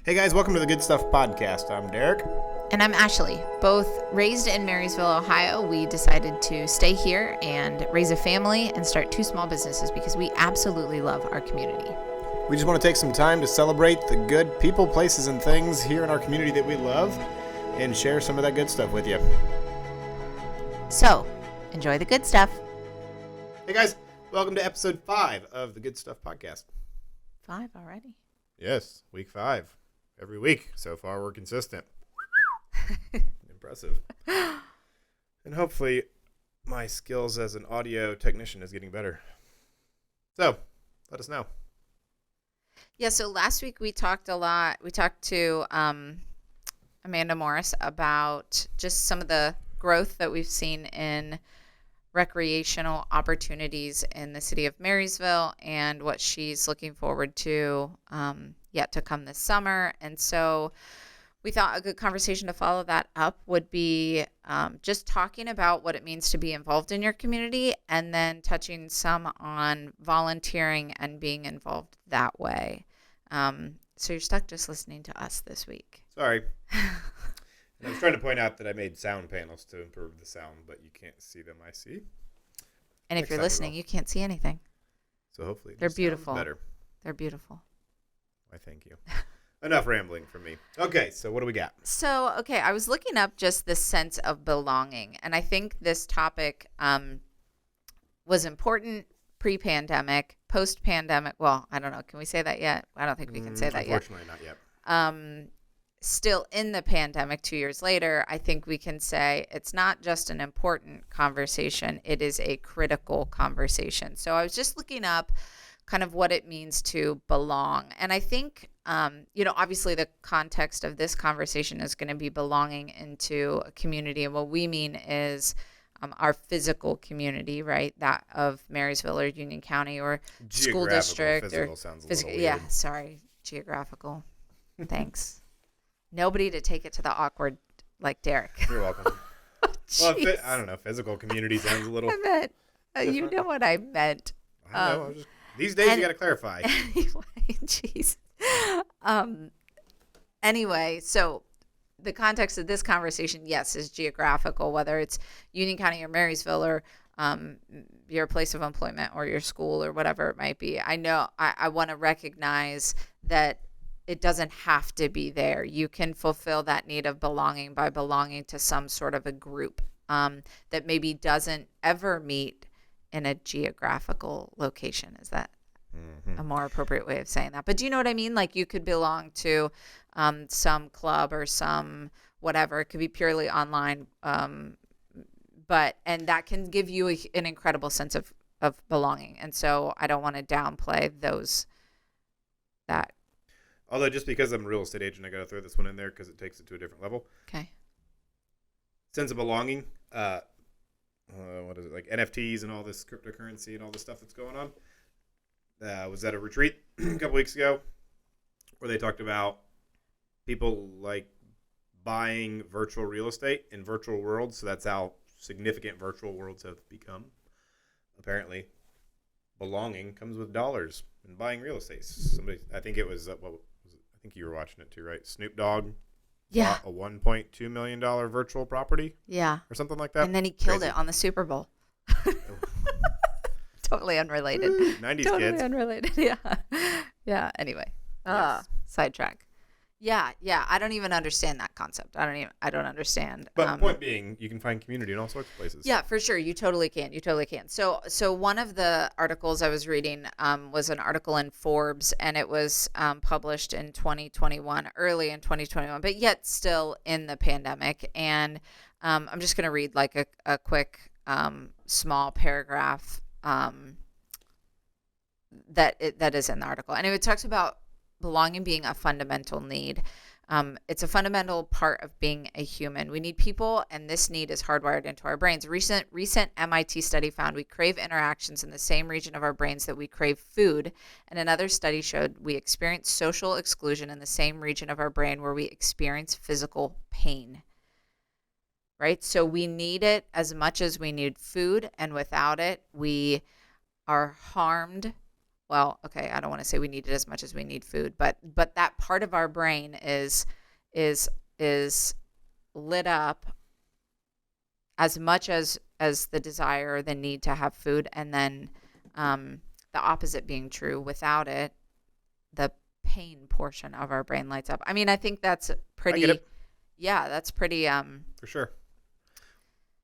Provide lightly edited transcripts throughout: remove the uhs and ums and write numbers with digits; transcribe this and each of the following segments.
Hey guys, welcome to the Good Stuff Podcast. I'm Derek. And I'm Ashley. Both raised in Marysville, Ohio, we decided to stay here and raise a family and start 2 small businesses because we absolutely love our community. We just want to take some time to celebrate the good people, places, and things here in our community that we love and share some of that good stuff with you. So, enjoy the good stuff. Hey guys, welcome to episode 5 of the Good Stuff Podcast. 5 already? Yes, week 5. Every week. So far, we're consistent. Impressive. And hopefully, my skills as an audio technician is getting better. So, let us know. Yeah, so last week we talked a lot. We talked to Amanda Morris about just some of the growth that we've seen in recreational opportunities in the city of Marysville and what she's looking forward to yet to come this summer. And so we thought a good conversation to follow that up would be just talking about what it means to be involved in your community and then touching some on volunteering and being involved that way. So you're stuck just listening to us this week. Sorry. And I was trying to point out that I made sound panels to improve the sound, but you can't see them. I see. And if you're listening, you can't see anything. So hopefully they're beautiful. Better. They're beautiful. I thank you. Enough rambling from me. Okay, so what do we got? So, I was looking up just the sense of belonging, and I think this topic was important pre-pandemic, post-pandemic. Well, I don't know. Can we say that yet? I don't think we can say that yet. Unfortunately, not yet. Still in the pandemic 2 years later, I think we can say it's not just an important conversation, it is a critical conversation. So I was just looking up kind of what it means to belong. And I think, obviously the context of this conversation is going to be belonging into a community. And what we mean is our physical community, right? That of Marysville or Union County or school district. Physical or sounds a little weird. Yeah, sorry, geographical. Thanks. Nobody to take it to the awkward like Derek. You're welcome. Well, I don't know. Physical community sounds a little. I meant, you know what I meant. I know. These days you got to clarify. Anyway, jeez. Anyway, so the context of this conversation, yes, is geographical, whether it's Union County or Marysville or your place of employment or your school or whatever it might be. I know I want to recognize that it doesn't have to be there. You can fulfill that need of belonging by belonging to some sort of a group that maybe doesn't ever meet in a geographical location. Is that a more appropriate way of saying that? But do you know what I mean? Like you could belong to some club or some whatever. It could be purely online. And that can give you an incredible sense of belonging. And so I don't want to downplay that. Although just because I'm a real estate agent, I got to throw this one in there because it takes it to a different level. Okay. Sense of belonging. What is it? Like NFTs and all this cryptocurrency and all this stuff that's going on. Was at a retreat a couple weeks ago where they talked about people like buying virtual real estate in virtual worlds. So that's how significant virtual worlds have become. Apparently, belonging comes with dollars and buying real estate. Somebody, I think it was, I think you were watching it too, right? Snoop Dogg bought a $1.2 million virtual property. Yeah. Or something like that. And then he killed it on the Super Bowl. Totally unrelated. 90s totally kids. Unrelated. Yeah. Yeah. Anyway. Yes. Sidetrack. Yeah. I don't even understand that concept. I don't understand. But point being, you can find community in all sorts of places. Yeah, for sure. You totally can. So one of the articles I was reading was an article in Forbes, and it was published in 2021, early in 2021, but yet still in the pandemic. And I'm just going to read like a quick small paragraph that is in the article. And it talks about belonging being a fundamental need. It's a fundamental part of being a human. We need people, and this need is hardwired into our brains. Recent MIT study found we crave interactions in the same region of our brains that we crave food. And another study showed we experience social exclusion in the same region of our brain where we experience physical pain. Right? So we need it as much as we need food, and without it, we are harmed well, okay, I don't want to say we need it as much as we need food, but that part of our brain is is lit up as much as the desire or the need to have food, and then the opposite being true. Without it, the pain portion of our brain lights up. I mean, I think that's I get pretty. it Yeah, that's pretty. for sure.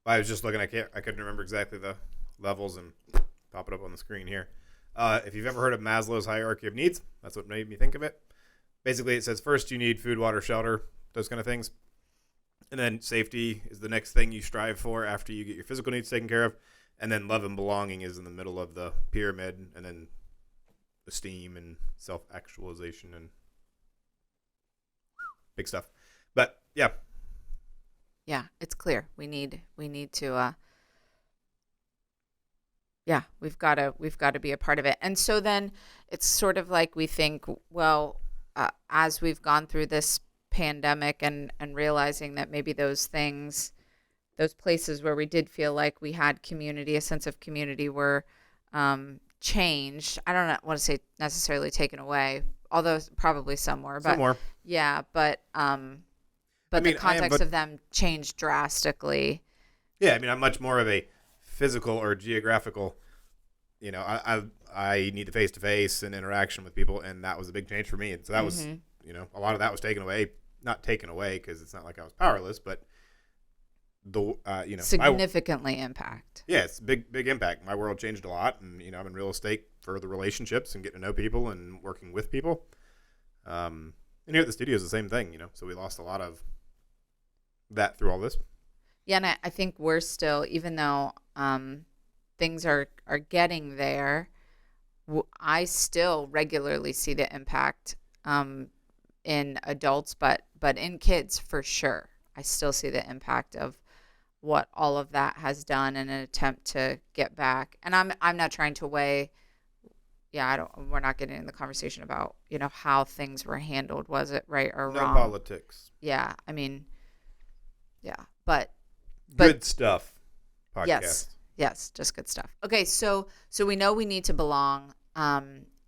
I was just looking. I couldn't remember exactly the levels and pop it up on the screen here. If you've ever heard of Maslow's hierarchy of needs, that's what made me think of it. Basically, it says first you need food, water, shelter, those kind of things. And then safety is the next thing you strive for after you get your physical needs taken care of. And then love and belonging is in the middle of the pyramid. And then esteem and self-actualization and big stuff. But yeah. Yeah, it's clear. We need to yeah, we've got to be a part of it. And so then it's sort of like we think, well, as we've gone through this pandemic and realizing that maybe those things, those places where we did feel like we had community, a sense of community, were changed. I don't want to say necessarily taken away, although probably some were. But Somewhere. yeah, but the context of them changed drastically. Yeah, I mean, I'm much more of a physical or geographical. I need the face-to-face and interaction with people, and that was a big change for me. And so that was, a lot of that was taken away. Not taken away because it's not like I was powerless, but significantly impact. Yeah, it's big impact. My world changed a lot, and I'm in real estate for the relationships and getting to know people and working with people. And here at the studio is the same thing, So we lost a lot of that through all this. Yeah, and I think we're still, even though things are getting there, I still regularly see the impact in adults, but in kids for sure. I still see the impact of what all of that has done in an attempt to get back. And I'm not trying to weigh. Yeah, we're not getting in the conversation about how things were handled. Was it right or wrong? No politics. Yeah, I mean, yeah, but good stuff. Podcast. Yes, just good stuff. Okay, so we know we need to belong,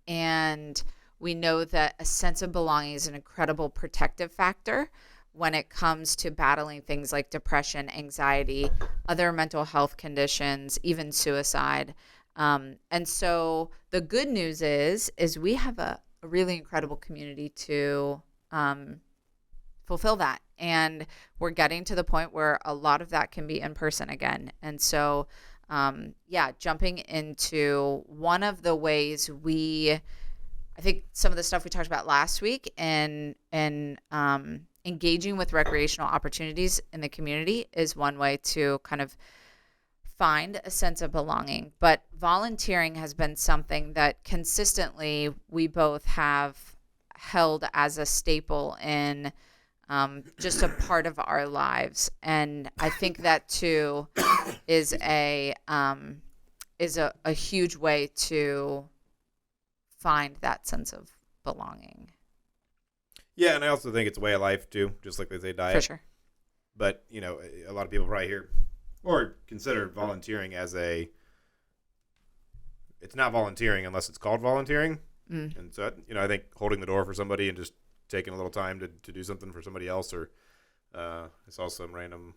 and we know that a sense of belonging is an incredible protective factor when it comes to battling things like depression, anxiety, other mental health conditions, even suicide. And so the good news is we have a really incredible community to fulfill that. And we're getting to the point where a lot of that can be in person again. And so, jumping into one of the ways I think some of the stuff we talked about last week and engaging with recreational opportunities in the community is one way to kind of find a sense of belonging. But volunteering has been something that consistently we both have held as a staple in just a part of our lives. And I think that too is a huge way to find that sense of belonging. Yeah, and I also think it's a way of life too, just like they say diet. For sure. But, a lot of people probably hear or consider volunteering as it's not volunteering unless it's called volunteering. Mm. And so, I think holding the door for somebody and just taking a little time to do something for somebody else, or I saw some random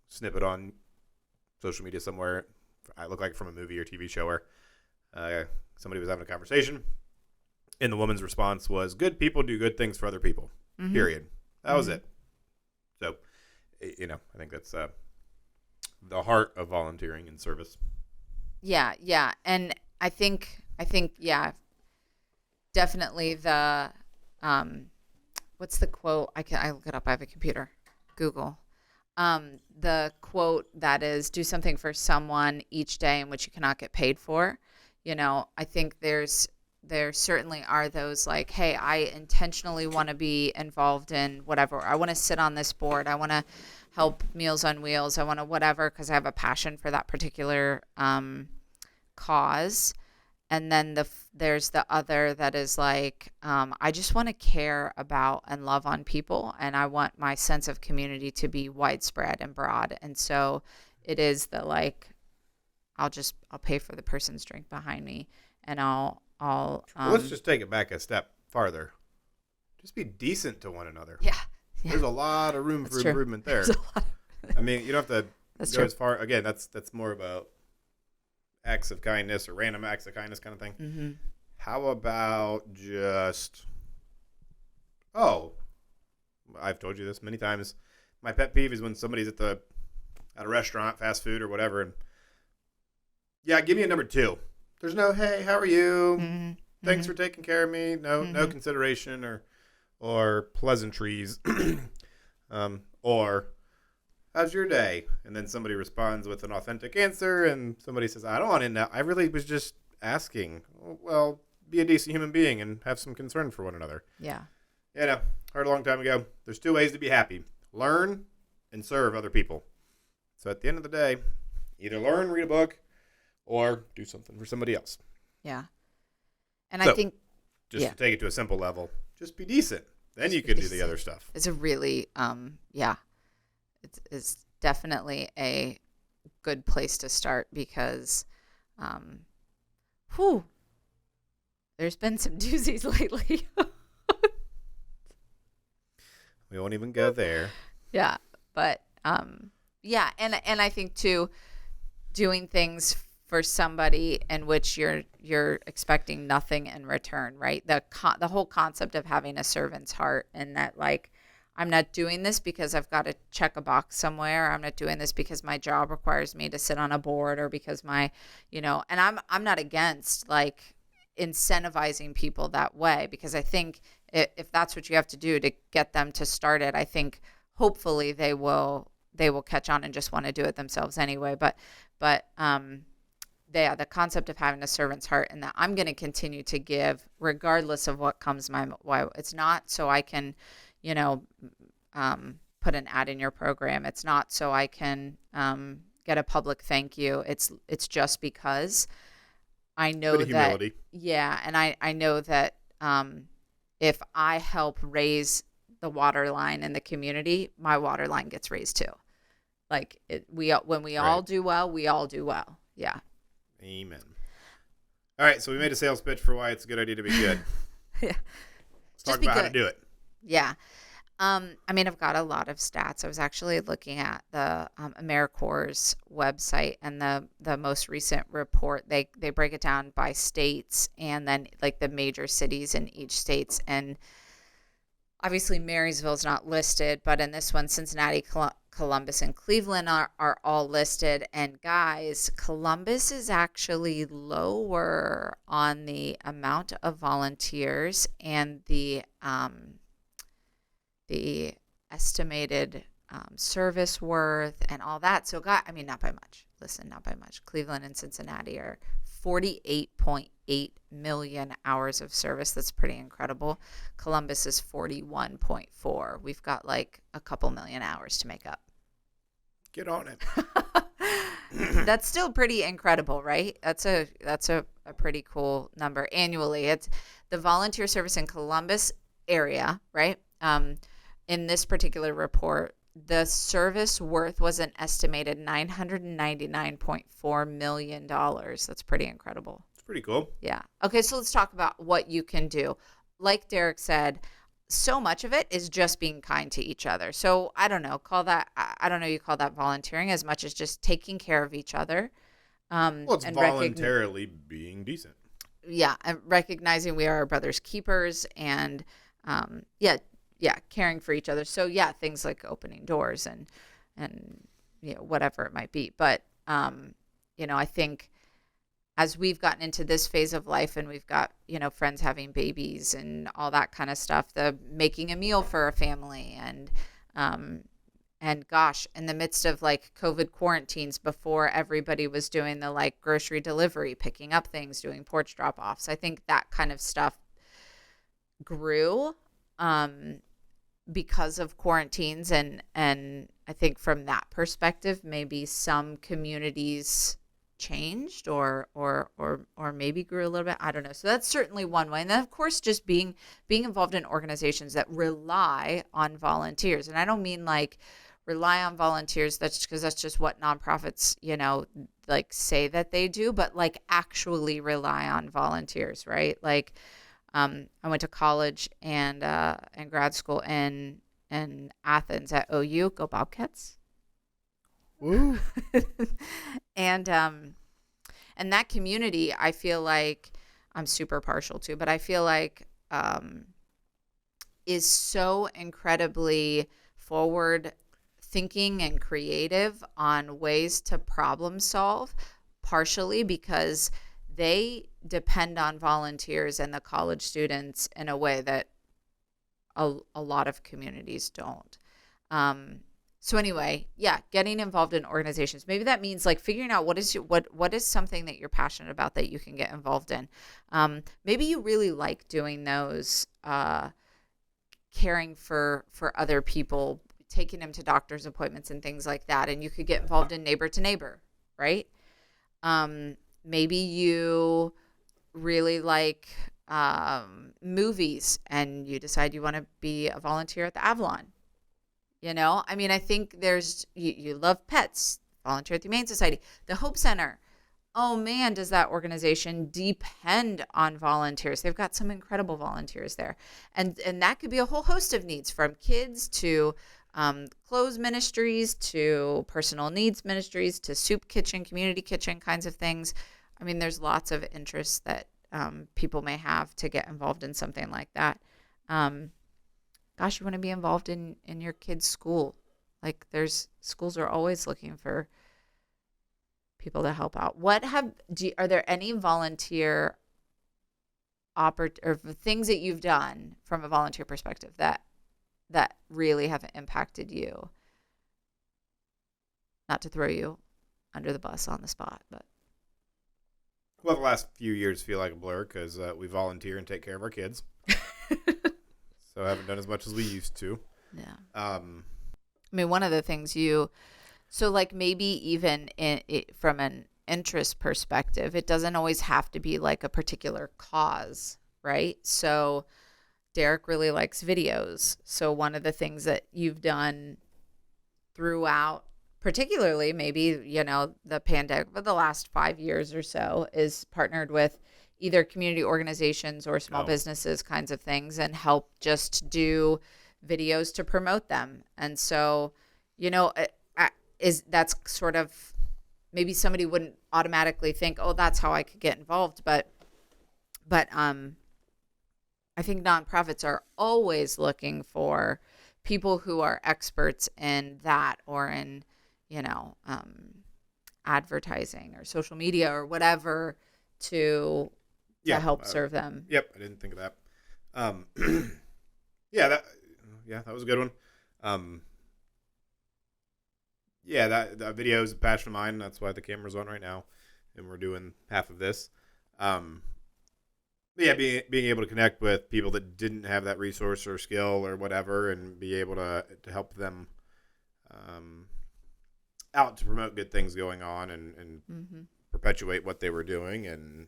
snippet on social media somewhere, I look like from a movie or TV show where somebody was having a conversation, and the woman's response was, good people do good things for other people, period. That was it. So, I think that's the heart of volunteering and service. Yeah. And I think, definitely the, what's the quote? I look it up. I have a computer. Google. The quote that is, do something for someone each day in which you cannot get paid for. I think there certainly are those like, hey, I intentionally want to be involved in whatever. I want to sit on this board. I want to help Meals on Wheels. I want to whatever, because I have a passion for that particular cause. And then there's the other that is like, I just want to care about and love on people, and I want my sense of community to be widespread and broad. And so it is the like, I'll pay for the person's drink behind me, and I'll all. Well, let's just take it back a step farther. Just be decent to one another. Yeah. Yeah. There's a lot of room for That's true. improvement there. There's a lot of- I mean, you don't have to That's go true. as far. Again, that's more about acts of kindness or random acts of kindness kind of thing. Mm-hmm. How about just, oh, I've told you this many times. My pet peeve is when somebody's at a restaurant, fast food or whatever, and yeah, give me a number 2. There's no, hey, how are you? Mm-hmm. Thanks for taking care of me. No Mhm. consideration or pleasantries. Or how's your day? And then somebody responds with an authentic answer, and somebody says, I don't want to know. I really was just asking. Well, be a decent human being and have some concern for one another. Yeah. You know, heard a long time ago, there's 2 ways to be happy. Learn and serve other people. So at the end of the day, either learn, read a book, or do something for somebody else. Yeah. And So, I think Just Yeah. to take it to a simple level, just be decent. Then Just you be can do decent. the other stuff. it's a really, it's definitely a good place to start because, whew, there's been some doozies lately. We won't even go there. Yeah, but yeah, and I think too, doing things for somebody in which you're expecting nothing in return, right? The whole concept of having a servant's heart, and that like I'm not doing this because I've got to check a box somewhere. I'm not doing this because my job requires me to sit on a board, or because my, and I'm not against like incentivizing people that way, because I think if that's what you have to do to get them to start it, I think hopefully they will catch on and just want to do it themselves anyway. But the concept of having a servant's heart, and that I'm going to continue to give regardless of what comes my way. It's not so I can, put an ad in your program. It's not so I can get a public thank you. It's just because I know Bit of that, humility. yeah, and I know that if I help raise the water line in the community, my water line gets raised too. Like when we all Right. do well, we all do well. Yeah. Amen. All right, so we made a sales pitch for why it's a good idea to be good. Yeah. Let's talk be about how to good. do it. Yeah. I mean, I've got a lot of stats. I was actually looking at the AmeriCorps website, and the most recent report, they break it down by states and then like the major cities in each states. And obviously Marysville's not listed, but in this one, Cincinnati, Columbus, and Cleveland are all listed. And guys, Columbus is actually lower on the amount of volunteers and the estimated service worth and all that. So, I mean, not by much. Listen, not by much. Cleveland and Cincinnati are 48.8 million hours of service. That's pretty incredible. Columbus is 41.4. We've got like a couple million hours to make up. Get on it. That's still pretty incredible, right? That's a pretty cool number annually. It's the volunteer service in Columbus area, right? In this particular report, the service worth was an estimated $999.4 million. That's pretty incredible. It's pretty cool. Yeah. Okay, so let's talk about what you can do. Like Derek said, so much of it is just being kind to each other. So I don't know, you call that volunteering as much as just taking care of each other. Well, it's And voluntarily being decent. yeah, and recognizing we are our brother's keepers, and caring for each other. So yeah, things like opening doors and whatever it might be. But I think as we've gotten into this phase of life, and we've got friends having babies and all that kind of stuff, the making a meal for a family, and gosh, in the midst of like COVID quarantines, before everybody was doing the like grocery delivery, picking up things, doing porch drop offs, I think that kind of stuff grew because of quarantines, and I think from that perspective, maybe some communities changed or maybe grew a little bit. I don't know. So that's certainly one way. And then of course, just being involved in organizations that rely on volunteers. And I don't mean like rely on volunteers. That's because that's just what nonprofits, like say that they do, but like actually rely on volunteers, right? Like, I went to college and grad school in Athens at OU. Go Bobcats! Woo. and and that community, I feel like I'm super partial to, but I feel like is so incredibly forward thinking and creative on ways to problem solve, partially because they depend on volunteers and the college students in a way that a lot of communities don't. So anyway, yeah, getting involved in organizations. Maybe that means like figuring out what is something that you're passionate about that you can get involved in. Maybe you really like doing those, caring for other people, taking them to doctor's appointments and things like that, and you could get involved in neighbor to neighbor, right? Maybe you really like movies and you decide you want to be a volunteer at the Avalon. I mean, I think you love pets, volunteer at the Humane Society, the Hope Center. Oh man, does that organization depend on volunteers? They've got some incredible volunteers there. And that could be a whole host of needs, from kids to clothes ministries to personal needs ministries to soup kitchen, community kitchen kinds of things. I mean, there's lots of interests that people may have to get involved in something like that. Gosh, you want to be involved in your kid's school. Like schools are always looking for people to help out. Are there any volunteer or things that you've done from a volunteer perspective that really have impacted you? Not to throw you under the bus on the spot, but. Well, the last few years feel like a blur because we volunteer and take care of our kids. So I haven't done as much as we used to. Yeah. I mean, one of the things so like maybe even from an interest perspective, it doesn't always have to be like a particular cause, right? So Derek really likes videos. So one of the things that you've done throughout, particularly maybe, the pandemic, but the last 5 years or so, is partnered with either community organizations or small businesses kinds of things and help just do videos to promote them. And so, that's sort of, maybe somebody wouldn't automatically think, oh, that's how I could get involved. But I think nonprofits are always looking for people who are experts in that or in, advertising or social media or whatever to help serve them. Yep, I didn't think of that. That was a good one. That video is a passion of mine. That's why the camera's on right now, and we're doing half of this. Being able to connect with people that didn't have that resource or skill or whatever, and be able to help them out to promote good things going on and perpetuate what they were doing and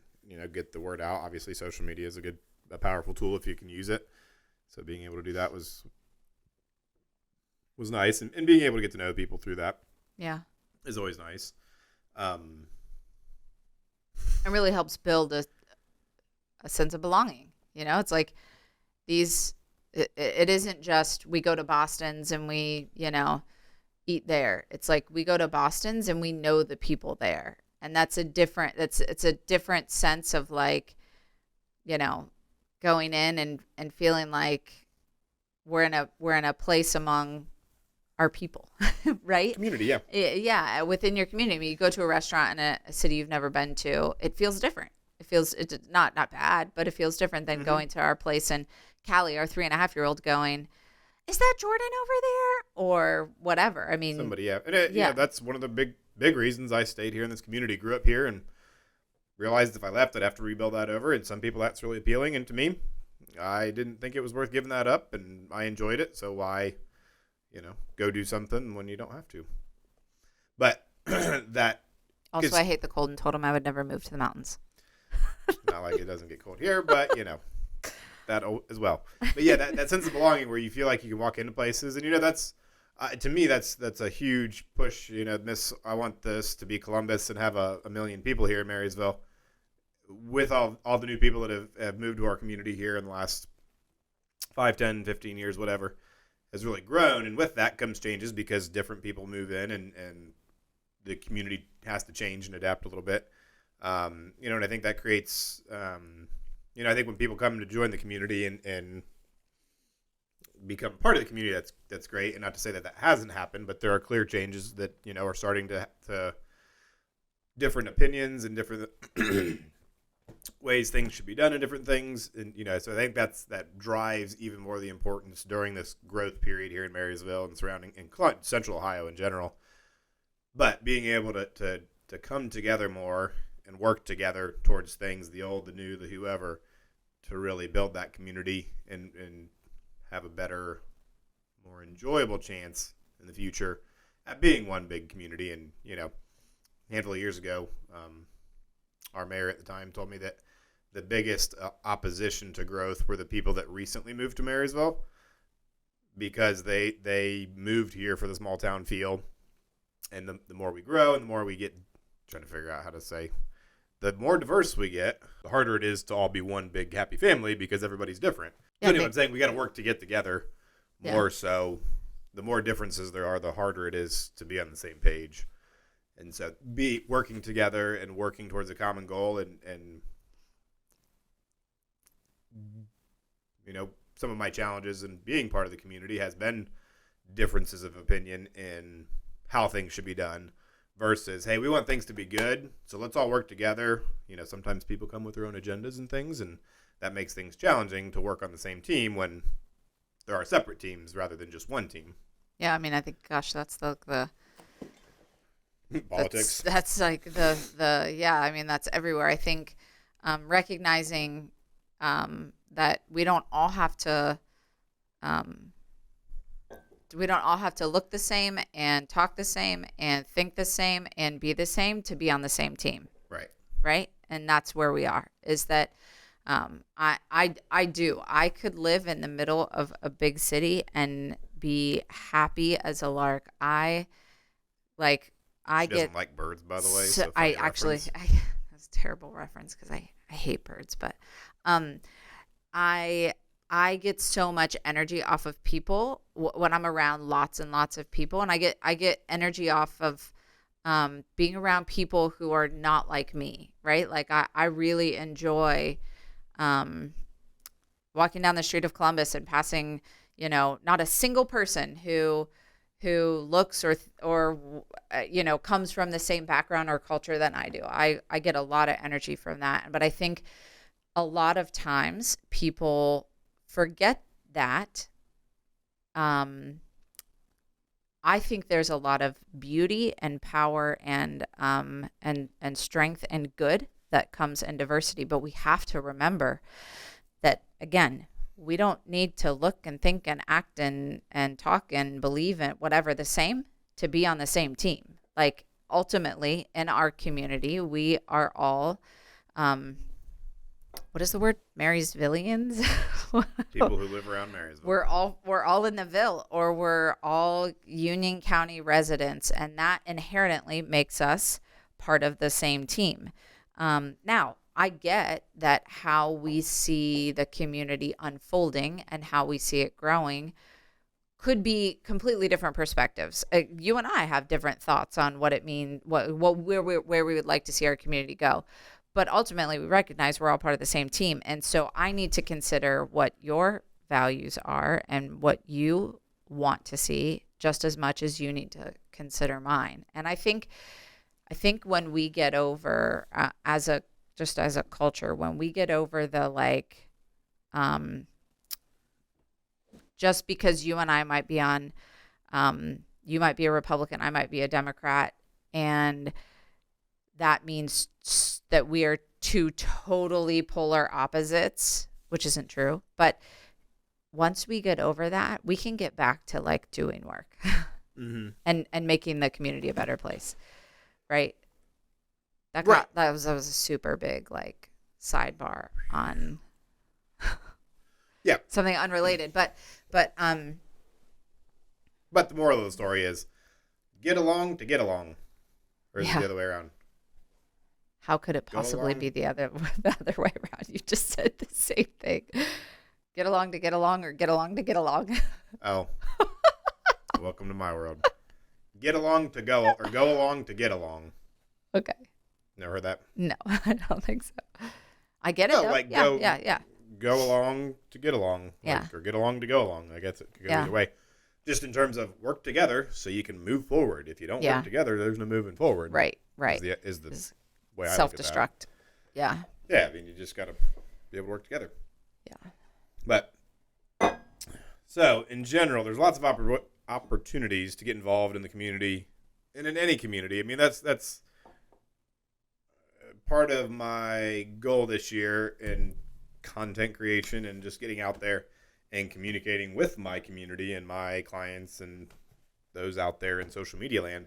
get the word out. Obviously, social media is a powerful tool if you can use it. So being able to do that was nice, and being able to get to know people through that, is always nice. It really helps build a sense of belonging. It's like it isn't just we go to Boston's and we eat there. It's like we go to Boston's and we know the people there, and it's a different sense of like going in and feeling like we're in a place among our people, right? Community, yeah. Yeah, within your community. I mean, you go to a restaurant in a city you've never been to, it feels different. It's not bad, but it feels different than going to our place in Callie, our 3.5-year-old, going, is that Jordan over there? Or whatever. I mean, somebody, yeah. And that's one of the big reasons I stayed here in this community, grew up here, and realized if I left, I'd have to rebuild that over. And some people, that's really appealing. And to me, I didn't think it was worth giving that up, and I enjoyed it. So why, go do something when you don't have to? But that. Also, I hate the cold and told him I would never move to the mountains. Not like it doesn't get cold here, but that as well. But yeah, that sense of belonging where you feel like you can walk into places, and that's To me, that's a huge push. I want this to be Columbus and have a million people here in Marysville. With all the new people that have moved to our community here in the last 5, 10, 15 years, whatever, has really grown. And with that comes changes because different people move in and the community has to change and adapt a little bit. And I think that creates, I think when people come to join the community and become part of the community, that's great. And not to say that hasn't happened, but there are clear changes that, are starting to different opinions and different ways things should be done and different things. And, so I think that drives even more the importance during this growth period here in Marysville and surrounding and Central Ohio in general. But being able to come together more and work together towards things, the old, the new, the whoever, to really build that community and have a better, more enjoyable chance in the future at being one big community. And, a handful of years ago, our mayor at the time told me that the biggest opposition to growth were the people that recently moved to Marysville because they moved here for the small town feel. And the more we grow and the more we get, trying to figure out how to say, the more diverse we get, the harder it is to all be one big happy family because everybody's different. Yeah, I'm saying we got to work to get together more. Yeah. So the more differences there are, the harder it is to be on the same page. And so be working together and working towards a common goal and some of my challenges in being part of the community has been differences of opinion in how things should be done versus, hey, we want things to be good, so let's all work together. Sometimes people come with their own agendas and things, and that makes things challenging to work on the same team when there are separate teams rather than just one team. Yeah, I think, gosh, that's the politics. That's like the yeah, that's everywhere. I think recognizing that we don't all have to look the same and talk the same and think the same and be the same to be on the same team. Right. And that's where we are, is that I could live in the middle of a big city and be happy as a lark. She doesn't like birds, by the way. So that's a terrible reference because I hate birds, but I get so much energy off of people when I'm around lots and lots of people, and I get energy off of being around people who are not like me, right? Like I really enjoy walking down the street of Columbus and passing, not a single person who looks or comes from the same background or culture than I do. I get a lot of energy from that, but I think a lot of times people forget that. I think there's a lot of beauty and power and strength and good that comes in diversity, but we have to remember that, again, we don't need to look and think and act and talk and believe in whatever the same to be on the same team. Like, ultimately, in our community, we are all what is the word? Marysvillians? People who live around Marysville. We're all in the Ville, or we're all Union County residents, and that inherently makes us part of the same team. Now, I get that how we see the community unfolding and how we see it growing could be completely different perspectives. You and I have different thoughts on what it means, where we would like to see our community go. But ultimately, we recognize we're all part of the same team. And so I need to consider what your values are and what you want to see just as much as you need to consider mine. And I think when we get over, as a culture, when we get over the just because you and I might be on, you might be a Republican, I might be a Democrat, and that means that we are two totally polar opposites, which isn't true. But once we get over that, we can get back to doing work mm-hmm. and making the community a better place, right? That was a super big sidebar on yeah, something unrelated, but But the moral of the story is get along to get along. Or is it Yeah. the other way around? How could it Go possibly along. be the other the other way around? You just said the same thing. Get along to get along, or get along to get along. Oh, welcome to my world. Get along to go, or go along to get along. Okay. Never heard that? No, I don't think so. I get it No, though. like Yeah, go yeah, yeah, go along to get along. yeah, Like, or get along to go along. I guess it could go yeah, either way. Just in terms of work together so you can move forward. If you don't yeah. work together, there's no moving forward. Right, Is right. the Is way I look at that. self-destruct. Yeah, Yeah, I mean, you just got to be able to work together. yeah, But so in general, there's lots of opportunities to get involved in the community and in any community. I mean, that's part of my goal this year in content creation and just getting out there and communicating with my community and my clients and those out there in social media land,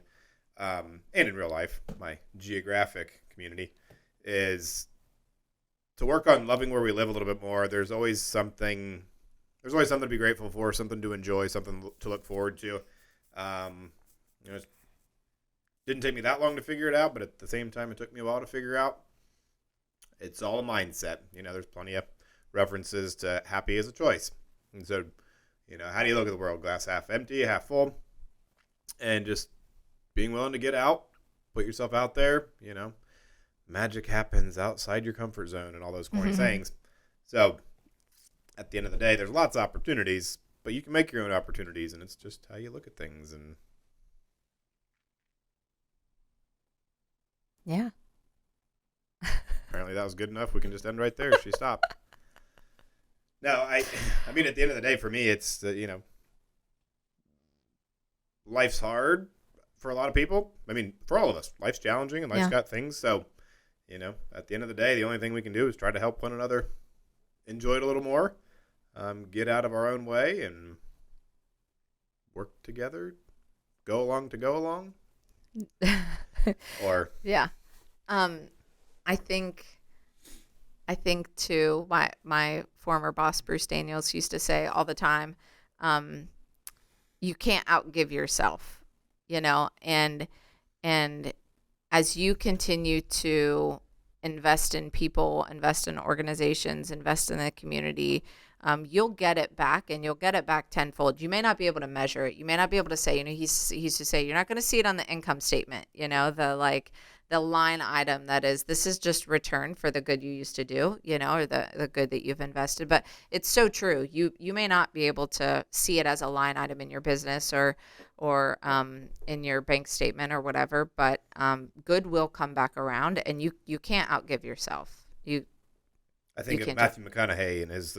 and in real life, my geographic community, is to work on loving where we live a little bit more. There's always something to be grateful for, something to enjoy, something to look forward to. It didn't take me that long to figure it out, but at the same time, it took me a while to figure out. It's all a mindset. There's plenty of references to happy as a choice. And so, how do you look at the world? Glass half empty, half full? And just being willing to get out, put yourself out there, magic happens outside your comfort zone and all those corny sayings. So at the end of the day, there's lots of opportunities, but you can make your own opportunities, and it's just how you look at things. And yeah. apparently that was good enough. We can just end right there. She stopped. No, I mean, at the end of the day, for me, it's life's hard for a lot of people. I mean, for all of us, life's challenging and life's got things. So, at the end of the day, the only thing we can do is try to help one another enjoy it a little more, get out of our own way, and work together, go along to go along. Or Yeah. I think too, my former boss Bruce Daniels used to say all the time, you can't outgive yourself, and as you continue to invest in people, invest in organizations, invest in the community, you'll get it back, and you'll get it back tenfold. You may not be able to measure it. You may not be able to say, he used to say, you're not going to see it on the income statement, the line item this is just return for the good you used to do, or the good that you've invested. But it's so true. You may not be able to see it as a line item in your business or in your bank statement or whatever, but good will come back around, and you can't outgive yourself. I think of Matthew McConaughey and his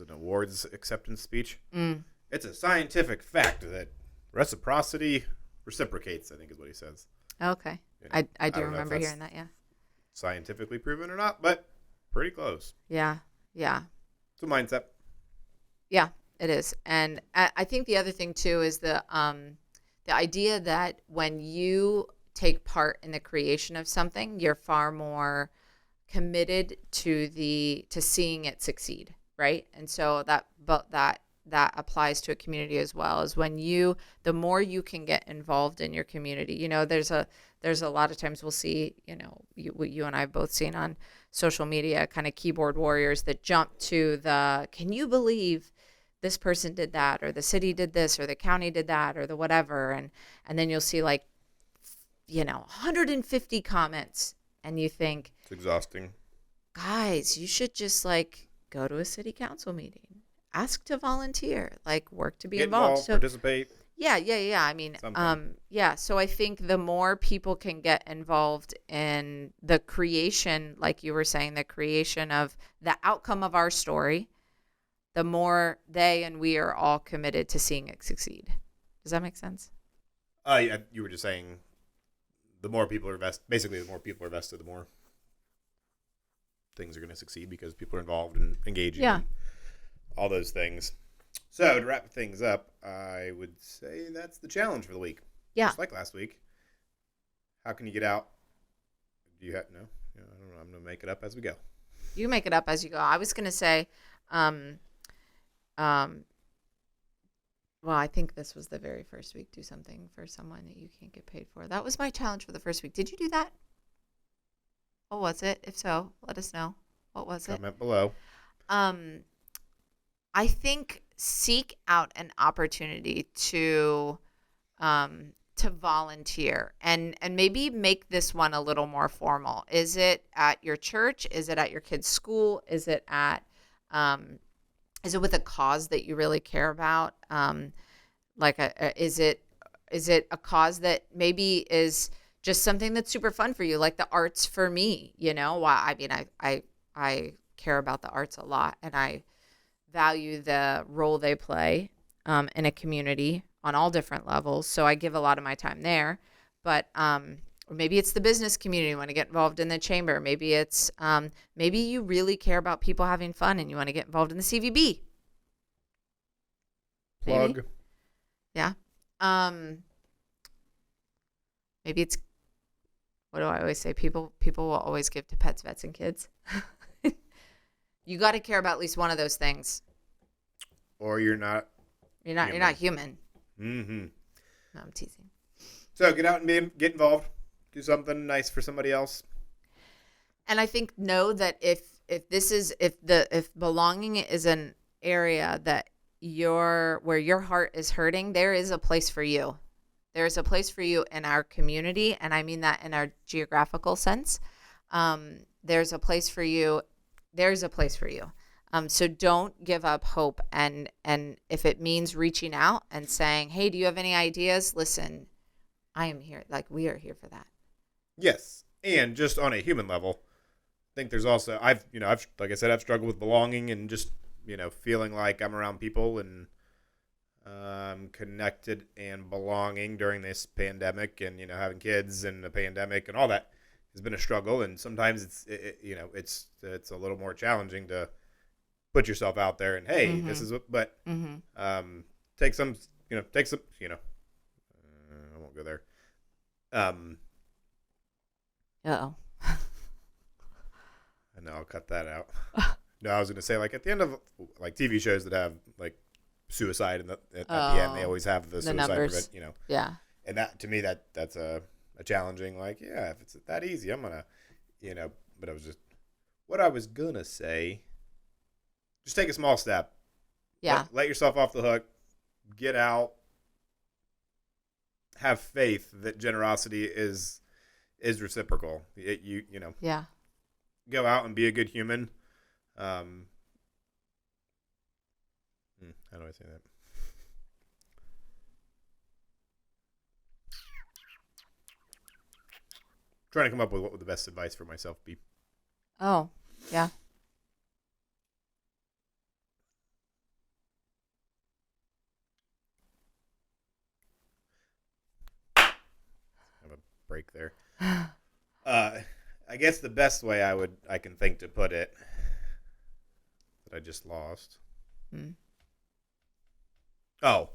awards acceptance speech. It's a scientific fact that reciprocity reciprocates, I think is what he says. Okay. I do remember hearing that, yeah. Scientifically proven or not, but pretty close. Yeah. It's a mindset. Yeah, it is. And I think the other thing too is the idea that when you take part in the creation of something, you're far more committed to seeing it succeed, right? And so that applies to a community as well, as when the more you can get involved in your community. There's a lot of times we'll see, what you and I have both seen on social media, kind of keyboard warriors that jump to can you believe this person did that, or the city did this, or the county did that, or the whatever. And then you'll see 150 comments, and you think, It's exhausting. Guys, you should just go to a city council meeting, ask to volunteer, work to be Get involved. So participate. yeah. I mean, Something. So I think the more people can get involved in the creation, like you were saying, the creation of the outcome of our story, the more they and we are all committed to seeing it succeed. Does that make sense? Yeah, you were just saying the more people are vested, basically the more people are vested, the more things are going to succeed because people are involved and engaging. Yeah. And all those things. So to wrap things up, I would say that's the challenge for the week. Yeah. Just like last week. How can you get out? Do you have no? I don't know. I'm going to make it up as we go. You make it up as you go. I was going to say, Well, I think this was the very first week. Do something for someone that you can't get paid for. That was my challenge for the first week. Did you do that? What was it? If so, let us know. What was it? Comment below. Um, I think seek out an opportunity to volunteer and maybe make this one a little more formal. Is it at your church? Is it at your kid's school? Um, is it with a cause that you really care about? Is it a cause that maybe is just something that's super fun for you, like the arts for me? Why? I mean, I care about the arts a lot, and I value the role they play in a community on all different levels. So I give a lot of my time there. But or maybe it's the business community. You want to get involved in the chamber. Maybe it's maybe you really care about people having fun and you want to get involved in the CVB. Plug. Maybe. Yeah. Maybe it's, what do I always say? People will always give to pets, vets, and kids. You got to care about at least one of those things. Or you're not. You're not human. Mm-hmm. No, I'm teasing. So get out and get involved. Do something nice for somebody else. And I think know that if belonging is an area that where your heart is hurting, there is a place for you. There is a place for you in our community, and I mean that in our geographical sense. There's a place for you. There's a place for you. So don't give up hope. And if it means reaching out and saying, hey, do you have any ideas? Listen, I am here. Like, we are here for that. Yes. And just on a human level, I think there's also, I've like I said, I've struggled with belonging and just, feeling like I'm around people and connected and belonging during this pandemic, and, having kids and the pandemic and all that has been a struggle. And sometimes it's a little more challenging to put yourself out there and, hey, this is what, but take some, I won't go there. Uh-oh. I know, I'll cut that out. No, I was going to say, like, at the end of, like, TV shows that have, like, suicide at the end, they always have the suicide numbers. Yeah. And that, to me, that's a challenging, like, yeah, if it's that easy, I'm going to, but what I was going to say, just take a small step. Yeah. Let yourself off the hook. Get out. Have faith that generosity is reciprocal. Yeah. Go out and be a good human. How do I say that? Trying to come up with what would the best advice for myself be. Oh, yeah. Have a break there. I guess the best way I can think to put it that I just lost. Oh,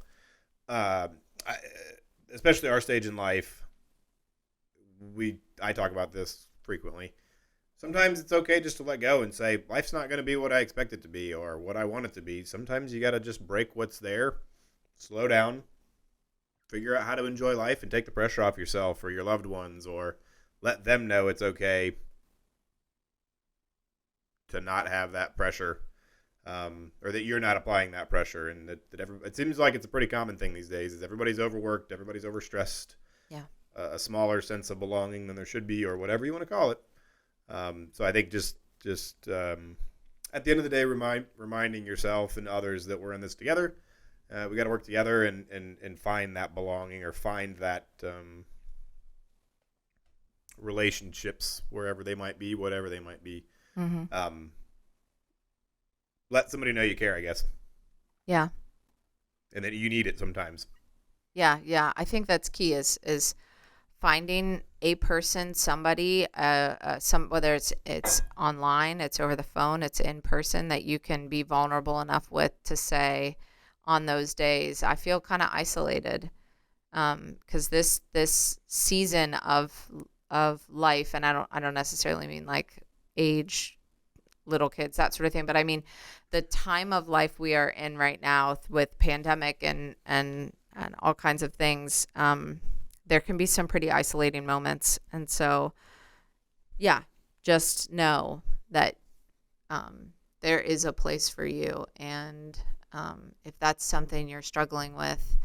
especially our stage in life, I talk about this frequently. Sometimes it's okay just to let go and say, life's not going to be what I expect it to be or what I want it to be. Sometimes you got to just break what's there, slow down, figure out how to enjoy life and take the pressure off yourself or your loved ones, or let them know it's okay to not have that pressure, or that you're not applying that pressure. And that it seems like it's a pretty common thing these days is everybody's overworked, everybody's overstressed. Yeah. A smaller sense of belonging than there should be, or whatever you want to call it. So I think just at the end of the day, reminding yourself and others that we're in this together. We got to work together and find that belonging, or find that relationships wherever they might be, whatever they might be. Let somebody know you care, I guess. Yeah. And that you need it sometimes. Yeah. I think that's key is finding a person, somebody, whether it's online, it's over the phone, it's in person, that you can be vulnerable enough with to say, on those days, I feel kind of isolated, because this season of life, and I don't necessarily mean like age little kids, that sort of thing. But I mean, the time of life we are in right now with pandemic and all kinds of things, there can be some pretty isolating moments. And so, yeah, just know that there is a place for you. And if that's something you're struggling with,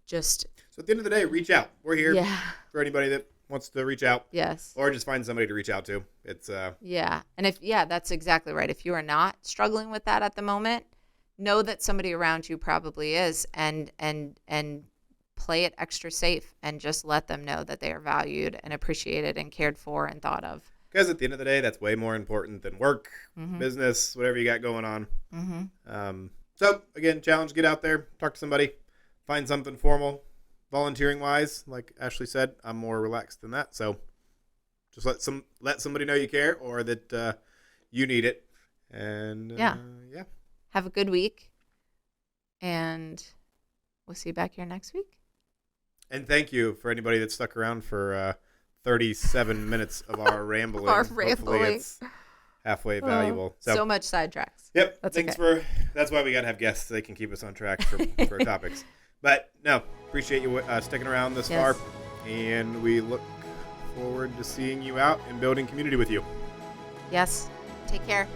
just. So at the end of the day, reach out. We're here Yeah. for anybody that wants to reach out. Yes. Or just find somebody to reach out to. It's Yeah. And that's exactly right. If you are not struggling with that at the moment, know that somebody around you probably is, and play it extra safe and just let them know that they are valued and appreciated and cared for and thought of. Because at the end of the day, that's way more important than work, business, whatever you got going on. So again, challenge, get out there, talk to somebody, find something formal. Volunteering wise, like Ashley said, I'm more relaxed than that. So just let somebody know you care or that you need it. And yeah. Have a good week. And we'll see you back here next week. And thank you for anybody that stuck around for 37 minutes of our rambling. Hopefully it's halfway valuable. So much sidetracks. Yep. That's why we got to have guests so they can keep us on track for topics. But no, appreciate you sticking around this far, and we look forward to seeing you out and building community with you. Yes. Take care.